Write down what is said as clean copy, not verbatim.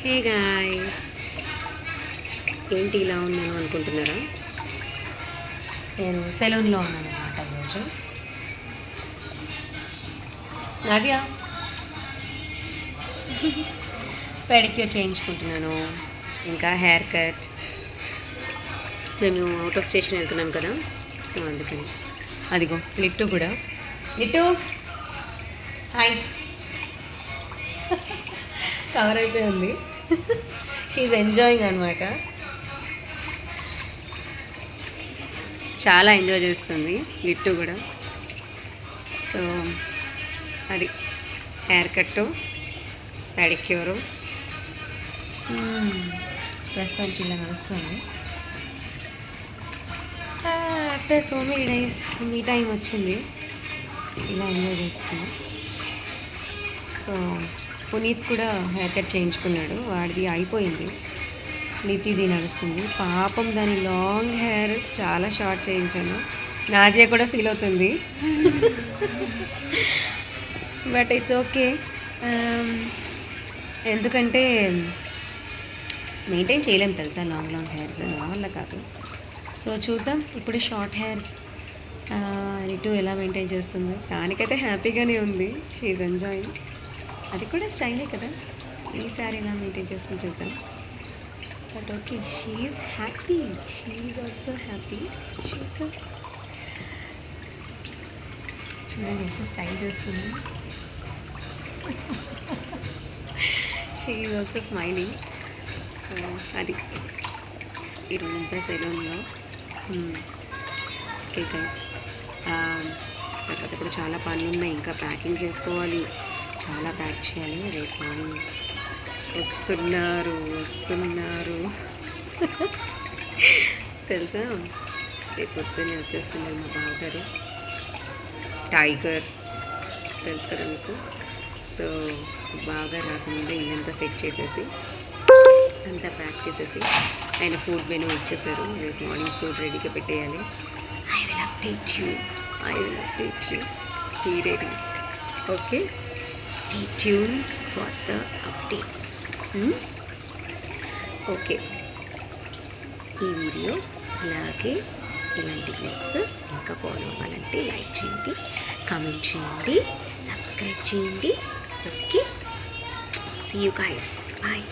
Hey guys, ఏంటి ఇలా ఉన్నాను అనుకుంటున్నారా? నేను సెలూన్లో ఉన్నాను అన్నమాట ఈరోజు. నాజియా పెడిక్యూర్ చేయించుకుంటున్నాను, ఇంకా హెయిర్ కట్. మేము అవుట్ ఆఫ్ స్టేషన్ వెళ్తున్నాం కదా, సో అందుకని. అదిగో లిట్టు కూడా. లిట్టు హాయ్. కవర్ అయిపోయి ఉంది. షీఈ్ ఎంజాయింగ్ అనమాట, చాలా ఎంజాయ్ చేస్తుంది లిట్టు కూడా. సో అది హెయిర్ కట్టు, పెడిక్యూరు ప్రస్తుతానికి ఇలా నడుస్తుంది. ఆఫ్టర్ సో మెనీ డేస్ మీ టైం వచ్చింది, ఇలా ఎంజాయ్ చేస్తున్నాం. సో పునీత్ కూడా హెయిర్ కట్ చేయించుకున్నాడు, వాడిది అయిపోయింది. నితిది నడుస్తుంది. పాపం దాని లాంగ్ హెయిర్ చాలా షార్ట్ చేయించాను. నాజియా కూడా ఫీల్ అవుతుంది, బట్ ఇట్స్ ఓకే. ఎందుకంటే మెయింటైన్ చేయలేము తెలుసా, లాంగ్ హెయిర్స్ నా వల్ల కాదు. సో చూద్దాం ఇప్పుడు షార్ట్ హెయిర్స్ ఇటు ఎలా మెయింటైన్ చేస్తుందో. దానికైతే హ్యాపీగానే ఉంది, షీఈ్ ఎంజాయింగ్. అది కూడా స్టైలే కదా, ఈసారి ఎలా మెయింటైన్ చేస్తుందో చూద్దాం. But okay, she happy, she also happy. చూడండి ఎంత స్టైల్ చేస్తుంది. She also smiling. అది ఈరోజంతా సెలూన్లో. ఓకే గైస్, తర్వాత కూడా చాలా పనులు ఉన్నాయి, ఇంకా ప్యాకింగ్ చేసుకోవాలి, చాలా ప్యాక్ చేయాలి. రేపు మార్నింగ్ వస్తున్నారు తెలుసా, రేపు పొద్దున్నే వచ్చేస్తున్నారు మా బావగారు. టైగర్ తెలుసు కదా మీకు. సో బావగారు రాకముందే ఇల్లంతా సెట్ చేసేసి అంతా ప్యాక్ చేసేసి ఆయన ఫుడ్ మెనూ ఇచ్చేసారు. రేపు మార్నింగ్ ఫుడ్ రెడీగా పెట్టేయాలి. I will update you. Be ready. Okay, stay tuned for the updates. Okay, ఈ వీడియో అలాగే ఇలాంటి బ్లాగ్స్ ఇంకా ఫాలో అవ్వాలంటే లైక్ చేయండి, కామెంట్ చేయండి, సబ్స్క్రైబ్ చేయండి. Okay, see you guys, bye.